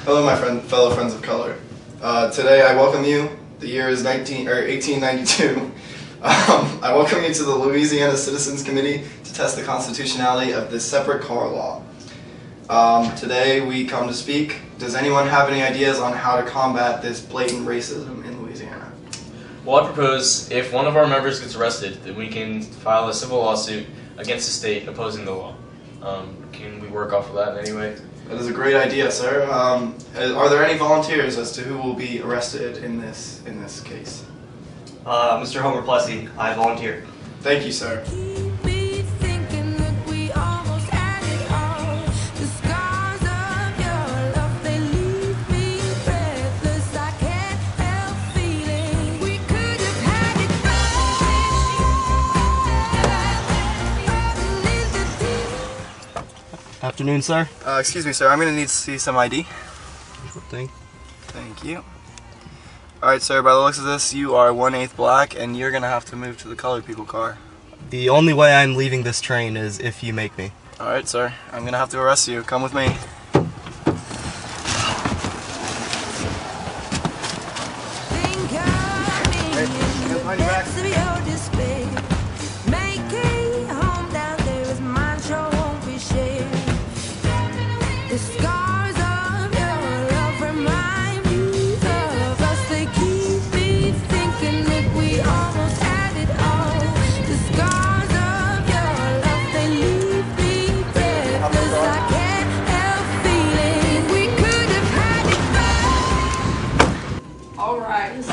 Hello, my fellow friends of color. Today I welcome you. The year is 1892. I welcome you to the Louisiana Citizens Committee to test the constitutionality of this separate car law. Today we come to speak. Does anyone have any ideas on how to combat this blatant racism in Louisiana? Well, I propose if one of our members gets arrested, then we can file a civil lawsuit against the state opposing the law. Can we work off of that in any way? That is a great idea, sir. Are there any volunteers as to who will be arrested in this case? Mr. Homer Plessy, I volunteer. Thank you, sir. Afternoon, sir. Excuse me, sir. I'm going to need to see some ID. Sure thing. Thank you. Alright, sir. By the looks of this, you are 1/8 black, and you're going to have to move to the colored people car. The only way I'm leaving this train is if you make me. Alright, sir. I'm going to have to arrest you. Come with me. All rise.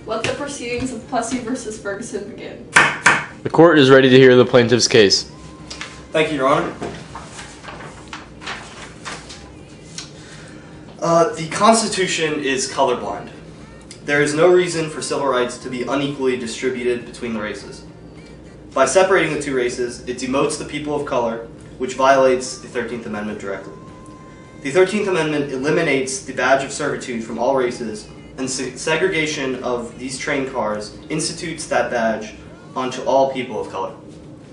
Let the proceedings of Plessy versus Ferguson begin. The court is ready to hear the plaintiff's case. Thank you, Your Honor. The Constitution is colorblind. There is no reason for civil rights to be unequally distributed between the races. By separating the two races, it demotes the people of color, which violates the 13th Amendment directly. The 13th Amendment eliminates the badge of servitude from all races, and segregation of these train cars institutes that badge onto all people of color.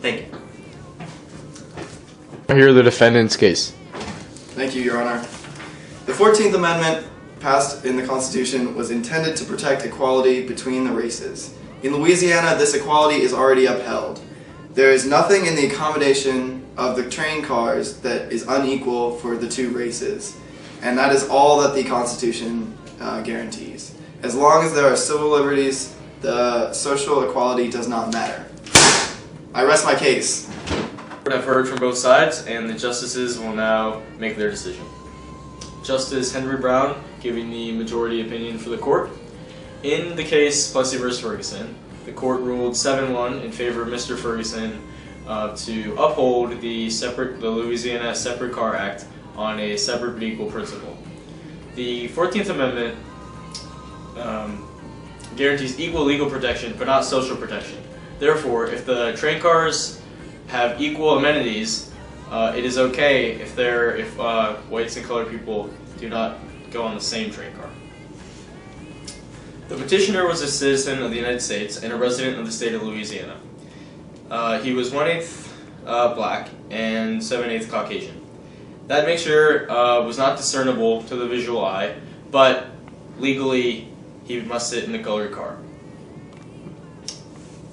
Thank you. I hear the defendant's case. Thank you, Your Honor. The 14th Amendment, passed in the Constitution, was intended to protect equality between the races. In Louisiana, this equality is already upheld. There is nothing in the accommodation of the train cars that is unequal for the two races, and that is all that the Constitution guarantees. As long as there are civil liberties, the social equality does not matter. I rest my case. I've heard from both sides, and the justices will now make their decision. Justice Henry Brown giving the majority opinion for the court. In the case Plessy v. Ferguson, the court ruled 7-1 in favor of Mr. Ferguson to uphold the Louisiana Separate Car Act on a separate but equal principle. The 14th Amendment guarantees equal legal protection but not social protection. Therefore, if the train cars have equal amenities, it is okay if whites and colored people do not go on the same train car. The petitioner was a citizen of the United States and a resident of the state of Louisiana. He was 1/8 black and 7/8 Caucasian. That mixture was not discernible to the visual eye, but legally he must sit in the colored car.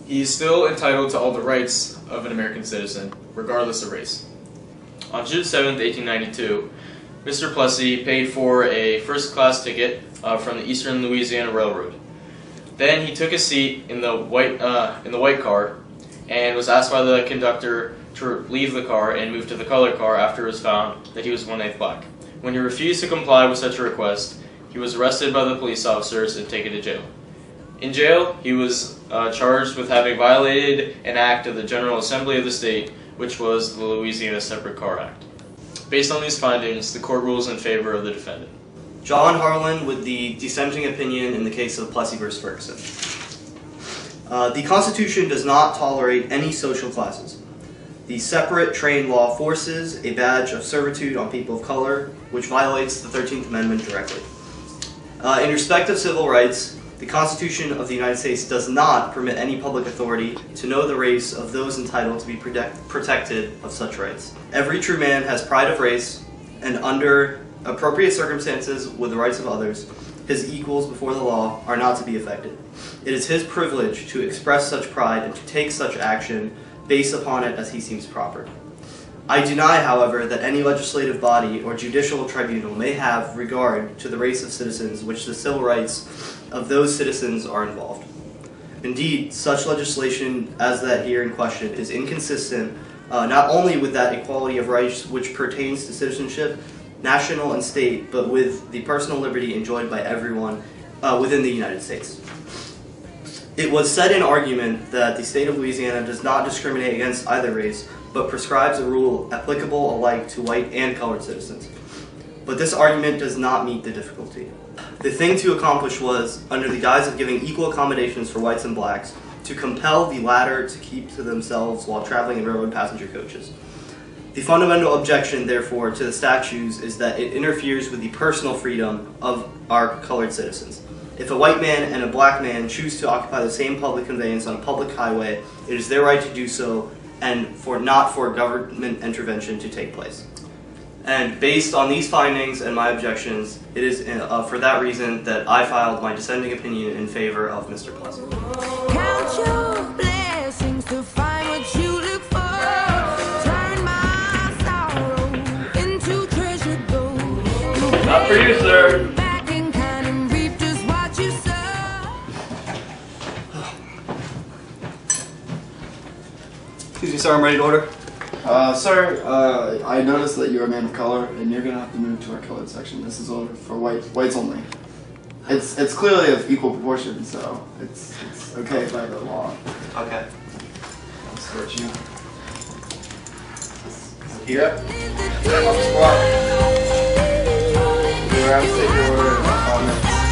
He is still entitled to all the rights of an American citizen, regardless of race. On June 7th, 1892, Mr. Plessy paid for a first-class ticket from the Eastern Louisiana Railroad. Then he took a seat in the white car and was asked by the conductor to leave the car and move to the colored car after it was found that he was 1/8 black. When he refused to comply with such a request, he was arrested by the police officers and taken to jail. In jail, he was charged with having violated an act of the General Assembly of the state, which was the Louisiana Separate Car Act. Based on these findings, the court rules in favor of the defendant. John Harlan with the dissenting opinion in the case of Plessy v. Ferguson. The Constitution does not tolerate any social classes. The separate train law forces a badge of servitude on people of color, which violates the 13th Amendment directly. In respect of civil rights, the Constitution of the United States does not permit any public authority to know the race of those entitled to be protected of such rights. Every true man has pride of race, and under appropriate circumstances with the rights of others, his equals before the law, are not to be affected. It is his privilege to express such pride and to take such action based upon it as he seems proper. I deny, however, that any legislative body or judicial tribunal may have regard to the race of citizens which the civil rights of those citizens are involved. Indeed, such legislation as that here in question is inconsistent not only with that equality of rights which pertains to citizenship, national and state, but with the personal liberty enjoyed by everyone within the United States. It was said in argument that the state of Louisiana does not discriminate against either race, but prescribes a rule applicable alike to white and colored citizens. But this argument does not meet the difficulty. The thing to accomplish was, under the guise of giving equal accommodations for whites and blacks, to compel the latter to keep to themselves while traveling in railroad passenger coaches. The fundamental objection, therefore, to the statutes is that it interferes with the personal freedom of our colored citizens. If a white man and a black man choose to occupy the same public conveyance on a public highway, it is their right to do so, and not for government intervention to take place. And based on these findings and my objections, it is for that reason that I filed my dissenting opinion in favor of Mr. Plessy. Count your blessings to find what you look for. Turn my sorrow into treasure gold. Not for you, sir. Back and kind and reap just what you sow. Excuse me, sir, I'm ready to order. Sir, I noticed that you're a man of color, and you're gonna have to move to our colored section. This is only for whites only. It's clearly of equal proportion, so it's okay by the law. Okay. I'll sort you. Here. Up squat. Go around, take your order in about 5 minutes.